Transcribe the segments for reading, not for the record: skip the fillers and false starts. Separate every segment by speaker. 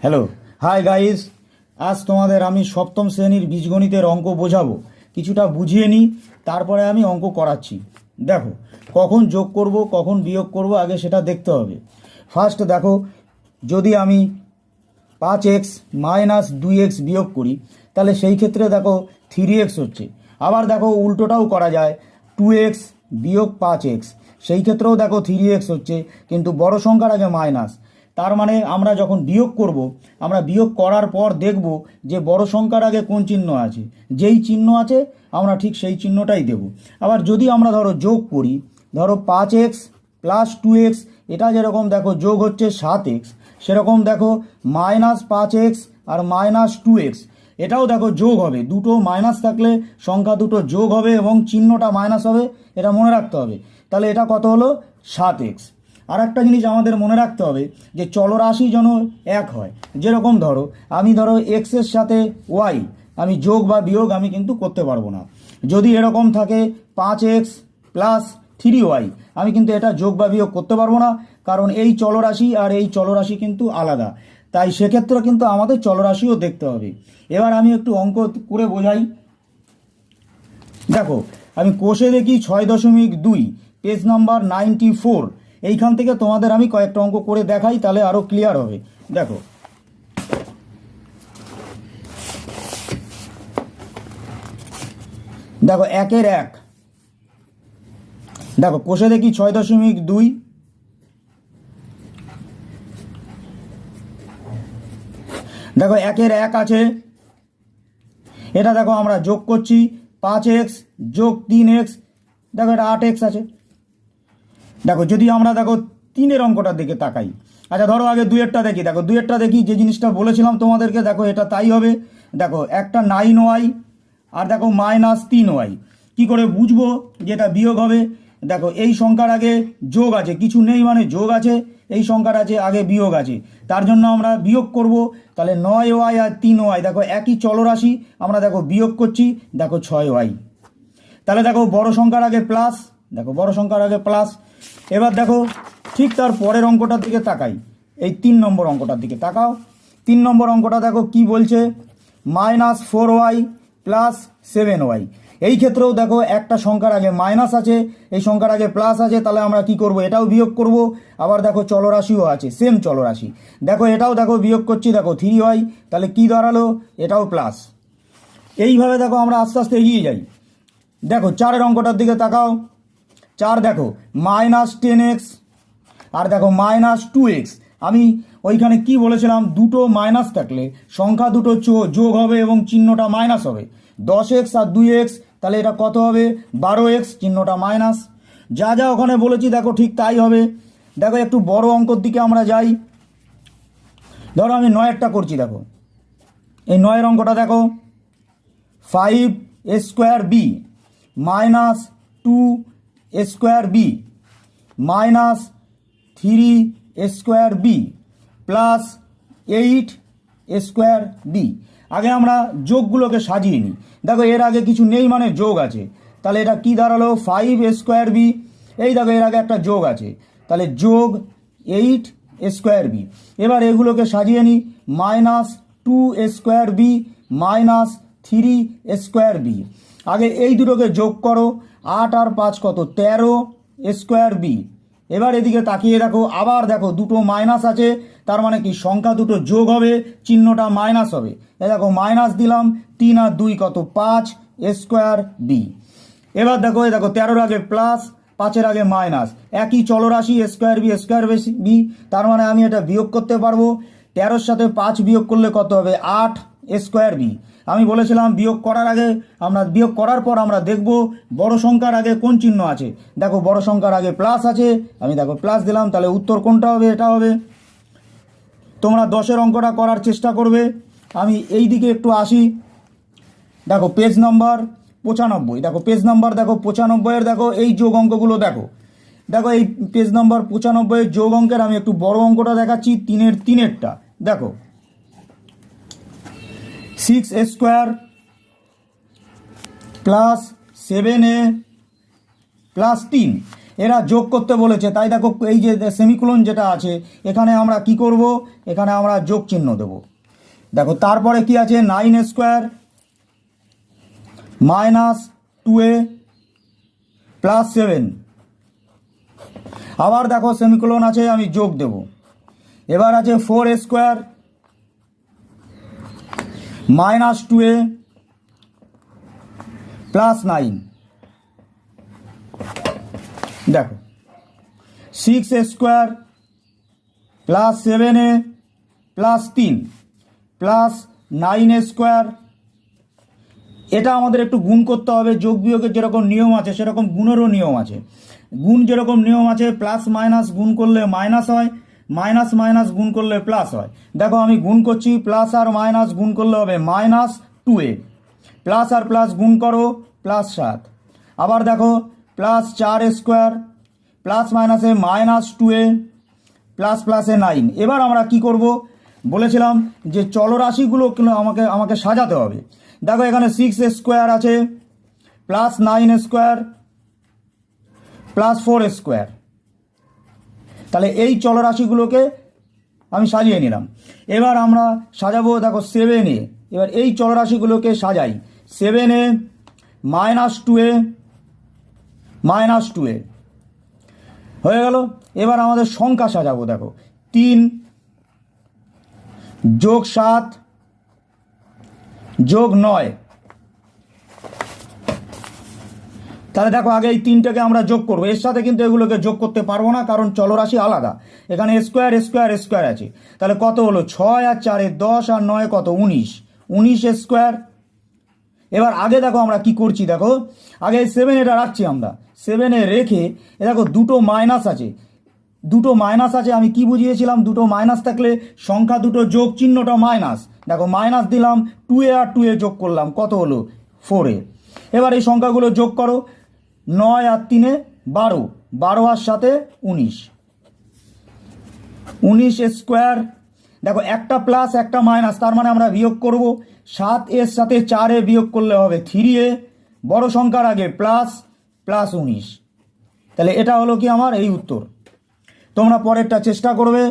Speaker 1: Hello, hi guys. আজ তোমাদের আমি সপ্তম শ্রেণীর বীজগণিতের অঙ্ক বোঝাবো। কিছুটা বুঝিয়ে নিই, তারপরে আমি অঙ্ক করাচ্ছি। দেখো, কখন যোগ করব কখন বিয়োগ করব আগে সেটা দেখতে হবে। ফার্স্ট দেখো, যদি আমি 5x মাইনাস 2x বিয়োগ করি, তাহলে সেই ক্ষেত্রে দেখো 3x হচ্ছে। আবার দেখো উল্টোটাও করা যায়, 2x বিয়োগ 5x, সেই ক্ষেত্রেও দেখো 3x হচ্ছে, কিন্তু বড় সংখ্যার আগে মাইনাস। তার মানে আমরা যখন বিয়োগ করব, আমরা বিয়োগ করার পর দেখব যে বড় সংখ্যার আগে কোন চিহ্ন আছে। যেই চিহ্ন আছে আমরা ঠিক সেই চিহ্নটাই দেব। আবার যদি আমরা ধরো যোগ করি, ধরো 5x প্লাস 2x, এটা যেরকম দেখো যোগ হচ্ছে 7x, সেরকম দেখো মাইনাস 5x আর মাইনাস 2x, এটাও দেখো যোগ হবে। দুটো মাইনাস থাকলে সংখ্যা দুটো যোগ হবে এবং চিহ্নটা মাইনাস হবে, এটা মনে রাখতে হবে। তাহলে এটা কত হলো? 7x। আর একটা জিনিস আমাদের মনে রাখতে হবে যে চলরাশি যেন এক হয়। যেরকম ধরো এক্সের সাথে ওয়াই আমি যোগ বা বিয়োগ আমি কিন্তু করতে পারবো না। যদি এরকম থাকে 5x প্লাস 3y, আমি কিন্তু এটা যোগ বা বিয়োগ করতে পারবো না, কারণ এই চলরাশি আর এই চলরাশি কিন্তু আলাদা। তাই সেক্ষেত্রে কিন্তু আমাদের চলরাশিও দেখতে হবে। এবার আমি একটু অঙ্ক করে বোঝাই। দেখো, আমি কোষে দেখি 6.2, পেজ নাম্বার 94। এইখান থেকে তোমাদের আমি কয়েকটা অঙ্ক করে দেখাই, তাহলে আরও ক্লিয়ার হবে। দেখো, দেখো 1-1, দেখো কোষে দেখি 6.2, দেখো 1-1 আছে। এটা দেখো আমরা যোগ করছি, 5x যোগ 3x, দেখো এটা 8x আছে। দেখো যদি আমরা দেখো 3-এর অঙ্কটার দিকে তাকাই, আচ্ছা ধরো আগে 2-এরটা দেখি। দেখো 2-এরটা দেখি, যে জিনিসটা বলেছিলাম তোমাদেরকে, দেখো এটা তাই হবে। দেখো একটা 9y আর দেখো মাইনাস 3y। কী করে বুঝবো যে এটা বিয়োগ হবে? দেখো এই সংখ্যার আগে যোগ আছে, কিছু নেই মানে যোগ আছে, এই সংখ্যার আছে আগে বিয়োগ আছে, তার জন্য আমরা বিয়োগ করব। তাহলে 9y আর 3y, দেখো একই চলরাশি, আমরা দেখো বিয়োগ করছি, দেখো 6y। তাহলে দেখো বড় সংখ্যার আগে প্লাস, দেখো বড় সংখ্যার আগে প্লাস। এবার দেখো ঠিক তার পরের অঙ্কটার দিকে তাকাই, এই 3 নম্বর অঙ্কটার দিকে তাকাও। 3 নম্বর অঙ্কটা দেখো কি বলছে, মাইনাস 4y প্লাস 7y। এই ক্ষেত্রেও দেখো একটা সংখ্যার আগে মাইনাস আছে, এই সংখ্যার আগে প্লাস আছে, তাহলে আমরা কি করব? এটাও বিয়োগ করব। আবার দেখো চলরাশিও আছে, সেম চলরাশি, দেখো এটাও দেখো বিয়োগ করছি, দেখো 3y, তাহলে কি দাঁড়ালো? এটাও প্লাস। এইভাবে দেখো আমরা আস্তে আস্তে এগিয়ে যাই। দেখো 4-এর অঙ্কটার দিকে তাকাও। 4 দেখো মাইনাস 10x আর দেখো মাইনাস 2x। আমি ওইখানে কি বলেছিলাম, দুটো মাইনাস থাকলে সংখ্যা দুটো যোগ হবে এবং চিহ্নটা মাইনাস হবে। 10x আর 2x, তাহলে এটা কত হবে? 12x, চিহ্নটা মাইনাস। যা যা ওখানে বলেছি দেখো ঠিক তাই হবে। দেখো একটু বড় অঙ্কর দিকে আমরা যাই। ধরো আমি 9-এরটা করছি। দেখো এই 9-এর অঙ্কটা দেখো, 5a² b minus 2a² b minus 3a² b plus 8a² b। আগে আমরা যোগগুলোকে সাজিয়ে নিই। দেখো এর আগে কিছু নেই মানে যোগ আছে, তাহলে এটা কি দাঁড়ালো? 5a² b। এই দেখো এর আগে একটা যোগ আছে, তাহলে যোগ 8a² b। এবার এগুলোকে সাজিয়ে নিই, minus 2a² b minus 3a² b। আগে এই দুটোকে যোগ করো, 8 আর 5 কত? 13a² b। এবার এদিকে তাকিয়ে দেখো, আবার দেখো দুটো মাইনাস আছে, তার মানে কি সংখ্যা দুটো যোগ হবে, চিহ্নটা মাইনাস হবে। এই দেখো মাইনাস দিলাম, 3 আর 2 কত? 5a² b। এবার দেখো এই দেখো 13-এর আগে প্লাস, 5-এর আগে মাইনাস, একই চলরাশি a² b, তার মানে আমি এটা বিয়োগ করতে পারবো। 13-এর সাথে 5 বিয়োগ করলে কত হবে? 8a² b। আমি বলেছিলাম বিয়োগ করার পর আমরা দেখব বড় সংখ্যার আগে কোন চিহ্ন আছে। দেখো বড় সংখ্যার আগে প্লাস আছে, আমি দেখো প্লাস দিলাম, তাহলে উত্তর কোনটা হবে? এটা হবে। তোমরা 10-এর অঙ্কটা করার চেষ্টা করবে। আমি এই দিকে একটু আসি। দেখো পেজ নাম্বার 95, দেখো পেজ নাম্বার দেখো 95-এর দেখো এই যোগ অঙ্কগুলো দেখো। দেখো এই পেজ নাম্বার 95-এর যোগ অঙ্কের আমি একটু বড় অঙ্কটা দেখাচ্ছি, 3-এরটা দেখো, 6a² প্লাস 7a প্লাস 3। এরা যোগ করতে বলেছে, তাই দেখো এই যে সেমিকোলন যেটা আছে এখানে আমরা কি করব, এখানে আমরা যোগ চিহ্ন দেব। দেখো তারপরে কি আছে, 9a² মাইনাস 2a প্লাস 7, আবার দেখো সেমিকোলন আছে, আমি যোগ দেব। এবার আছে 4a² মাইনাস 2a প্লাস 9, দেখো 6a² plus 7a plus 3 plus 9a²। এটা আমাদের একটু গুণ করতে হবে, যোগ বিয়োগের যেরকম নিয়ম আছে সেরকম গুণেরও নিয়ম আছে। গুণ যেরকম নিয়ম আছে, প্লাস মাইনাস গুণ করলে মাইনাস হয়, মাইনাস মাইনাস গুণ করলে প্লাস হয়। দেখো আমি গুণ করছি, প্লাস আর মাইনাস গুণ করলে হবে মাইনাস 2a, প্লাস আর প্লাস গুণ করো প্লাস 7। আবার দেখো প্লাস 4a² প্লাস মাইনাসে মাইনাস 2a প্লাস প্লাসে 9। এবার আমরা কি করব, বলেছিলাম যে চলরাশিগুলো আমাকে সাজাতে হবে। দেখো এখানে 6a² আছে প্লাস 9a² প্লাস 4a², তাহলে এই চলরাশিগুলোকে আমি সাজিয়ে নিলাম। এবার আমরা সাজাবো, দেখো 7a, এবার এই চলরাশিগুলোকে সাজাই। 7a minus 2a minus 2a হয়ে গেল। এবার আমাদের সংখ্যা সাজাবো, দেখো 3 যোগ 7 যোগ 9। তাহলে দেখো আগে এই 3টাকে আমরা যোগ করবো, এর সাথে কিন্তু এগুলোকে যোগ করতে পারবো না, কারণ চলরাশি আলাদা। এখানে স্কোয়ার আছে, তাহলে কত হলো 6 আর 4 10 আর 9 কত 19a²। এবার আগে দেখো আমরা কি করছি, দেখো আগে 7 এটা রাখছি আমরা, 7 রেখে দেখো দুটো মাইনাস আছে, দুটো মাইনাস আছে। আমি কি বুঝিয়েছিলাম, দুটো মাইনাস থাকলে সংখ্যা দুটো যোগ চিহ্নটা মাইনাস। দেখো মাইনাস দিলাম, 2a আর 2a যোগ করলাম, কত হলো 4a। এবার এই সংখ্যাগুলো যোগ করো, 9 আর 3 12, 12 আর 7 19a²। দেখো একটা প্লাস একটা মাইনাস, তার মানে আমরা বিয়োগ করব। 7 এর সাথে 4a বিয়োগ করলে হবে 3a, বড় সংখ্যার আগে প্লাস প্লাস 19। তাহলে এটা হলো কি আমার এই উত্তর। তোমরা পরেরটা চেষ্টা করবে,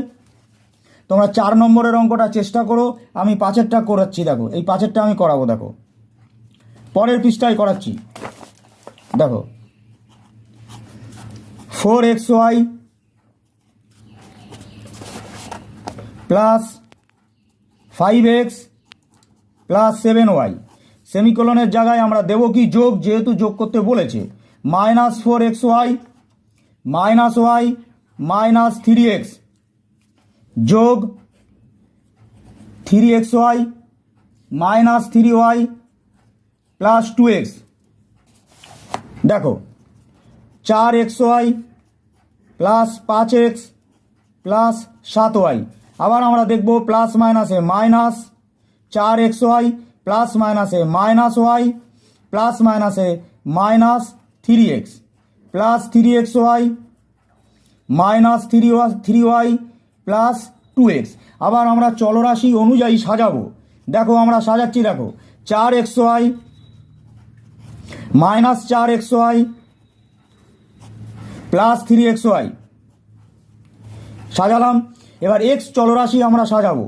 Speaker 1: তোমরা 4 নম্বরের অঙ্কটা চেষ্টা করো, আমি 5এরটা করাচ্ছি। দেখো এই 5এরটা আমি করাবো, দেখো পরের পৃষ্ঠায় করাচ্ছি। দেখো 4xy plus 5x plus 7y, সেমিকোলনের জায়গায় আমরা দেবো কি যোগ, যেহেতু যোগ করতে বলেছে। Minus 4xy minus y minus 3x যোগ 3xy minus 3y plus 2x। দেখো 4xy plus 5x plus 7y। আবার আমরা দেখব প্লাস মাইনাসে মাইনাস, 4xy প্লাস মাইনাসে মাইনাস y প্লাস মাইনাসে minus 3x plus 3xy minus 3y plus 2x। আবার আমরা চলরাশি অনুযায়ী সাজাবো। দেখো আমরা সাজাচ্ছি, দেখো 4xy minus 4xy plus 3xy সাজালাম। এবার x চলরাশি আমরা সাজাবো,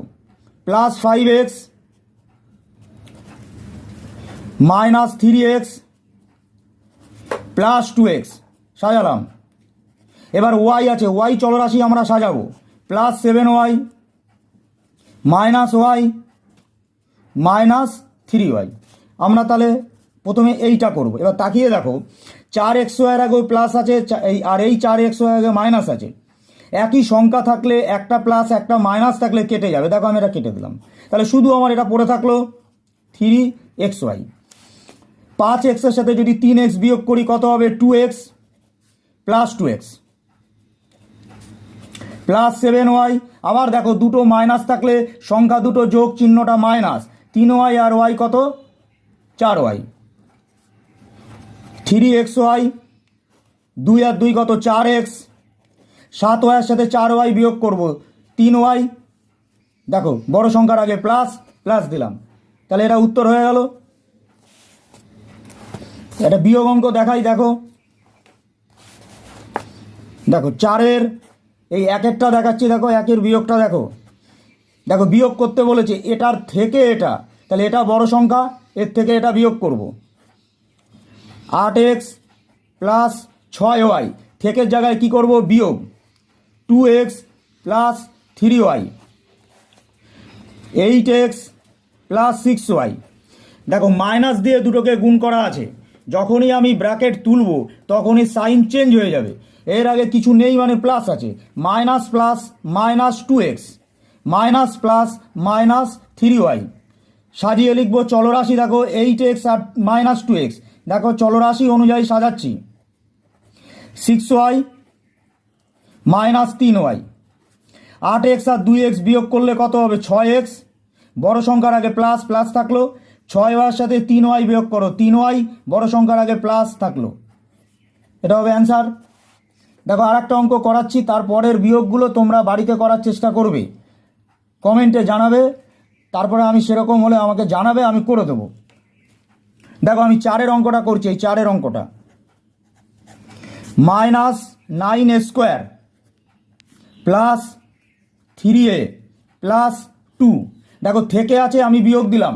Speaker 1: plus 5x minus 3x plus 2x সাজালাম। এবার y আছে, y চলরাশি আমরা সাজাবো, plus 7y minus y minus 3y। আমরা তাহলে প্রথমে এইটা করব। এবার তাকিয়ে দেখো 4xy এর আগে প্লাস আছে, আর এই 4xy এর আগে মাইনাস আছে। একই সংখ্যা থাকলে একটা প্লাস একটা মাইনাস থাকলে কেটে যাবে। দেখো আমি এটা কেটে দিলাম, তাহলে শুধু আমার এটা পড়ে থাকলো 3xy। 5x এর সাথে যদি 3x বিয়োগ করি কত হবে 2x plus 2x plus 7y। আবার দেখো দুটো মাইনাস থাকলে সংখ্যা দুটো যোগ চিহ্নটা মাইনাস, 3y আর y কত 4y। 3xy 2 আর 2 কত 4x, 7y এর সাথে 4y বিয়োগ করব 3y। দেখো বড় সংখ্যার আগে প্লাস প্লাস দিলাম, তাহলে এটা উত্তর হয়ে গেল। এটা বিয়োগ অঙ্ক দেখাই, দেখো দেখো 4-এর এই একেরটা দেখাচ্ছি, দেখো একের বিয়োগটা দেখো, দেখো বিয়োগ করতে বলেছে এটার থেকে এটা, তাহলে এটা বড় সংখ্যা, এর থেকে এটা বিয়োগ করব। 8x প্লাস 6y থেকের জায়গায় কি করব, বিয়োগ 2x plus 3y, 8x plus 6y। দেখো মাইনাস দিয়ে দুটোকে গুণ করা আছে, যখনই আমি ব্র্যাকেট তুলব তখনই সাইন চেঞ্জ হয়ে যাবে। এর আগে কিছু নেই মানে প্লাস আছে, minus plus minus 2x minus plus minus 3y। সাজিয়ে লিখবো চলরাশি, দেখো 8x আর মাইনাস 2x, দেখো চলরাশি অনুযায়ী সাজাচ্ছি। 6y মাইনাস 3y, 8x আর 2x বিয়োগ করলে কত হবে, 6x। বড় সংখ্যার আগে প্লাস প্লাস থাকলো, 6y সাথে 3y বিয়োগ করো, 3y বড় সংখ্যার আগে প্লাস থাকলো, এটা হবে অ্যান্সার। দেখো আর একটা অঙ্ক করাচ্ছি, তারপরের বিয়োগগুলো তোমরা বাড়িতে করার চেষ্টা করবে, কমেন্টে জানাবে, তারপরে আমি সেরকম হলে আমাকে জানাবে, আমি করে দেবো। দেখো আমি 4-এর অঙ্কটা করছি, এই 4-এর অঙ্কটা minus 9a² plus 3a plus 2, দেখো থেকে আছে আমি বিয়োগ দিলাম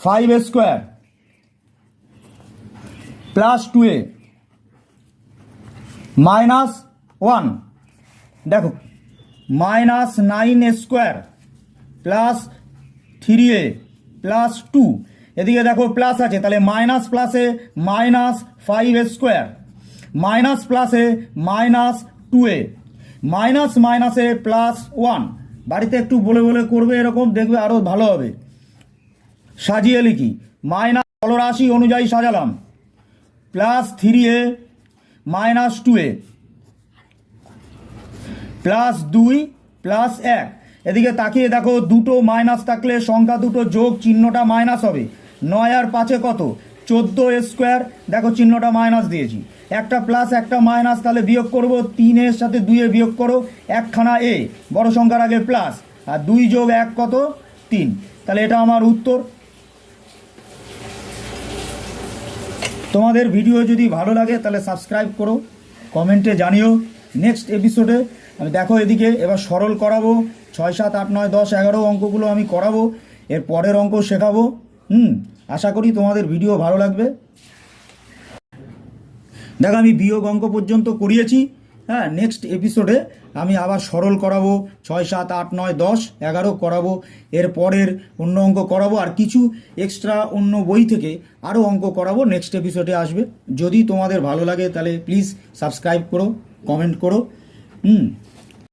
Speaker 1: 5a² প্লাস 2a মাইনাস 1, দেখো minus 9a² plus 3a plus 2, এদিকে দেখো প্লাস আছে, তাহলে মাইনাস প্লাসে মাইনাস 5a² মাইনাস প্লাসে মাইনাস 2a মাইনাস মাইনাসে প্লাস 1। বাড়িতে একটু বলে বলে করবে, এরকম দেখবে আরও ভালো হবে। সাজিয়ে লিখি, মাইনাস চলরাশি অনুযায়ী সাজালাম, plus 3a minus 2a plus 2 plus 1। এদিকে তাকিয়ে দেখো দুটো মাইনাস থাকলে সংখ্যা দুটো যোগ, চিহ্নটা মাইনাস হবে। 9 আর 5 কত, 14a², দেখো চিহ্নটা মাইনাস দিয়েছি, একটা প্লাস একটা মাইনাস, তাহলে বিয়োগ করব 3 এর সাথে 2 এ বিয়োগ করো, একখানা এ বড় সংখ্যার আগে প্লাস, আর 2 যোগ 1 কত, 3, তাহলে এটা আমার উত্তর। তোমাদের ভিডিও যদি ভালো লাগে তাহলে সাবস্ক্রাইব করো, কমেন্টে জানিও। নেক্সট এপিসোডে আমি দেখো এদিকে এবার সরল করাবো, 6, 7, 8, 9, 10, 11 অঙ্কগুলো আমি করাবো, এর পরের অঙ্ক শেখাবো। আশা করি তোমাদের ভিডিও ভালো লাগবে। দেখো আমি বিয়োগ অঙ্ক পর্যন্ত করিয়েছি, হ্যাঁ নেক্সট এপিসোডে আমি আবার সরল করাবো, 6, 7, 8, 9, 10, 11 করাবো, এর পরের অন্য অঙ্ক করাবো, আর কিছু এক্সট্রা অন্য বই থেকে আরও অঙ্ক করাবো, নেক্সট এপিসোডে আসবে। যদি তোমাদের ভালো লাগে তাহলে প্লিজ সাবস্ক্রাইব করো, কমেন্ট করো।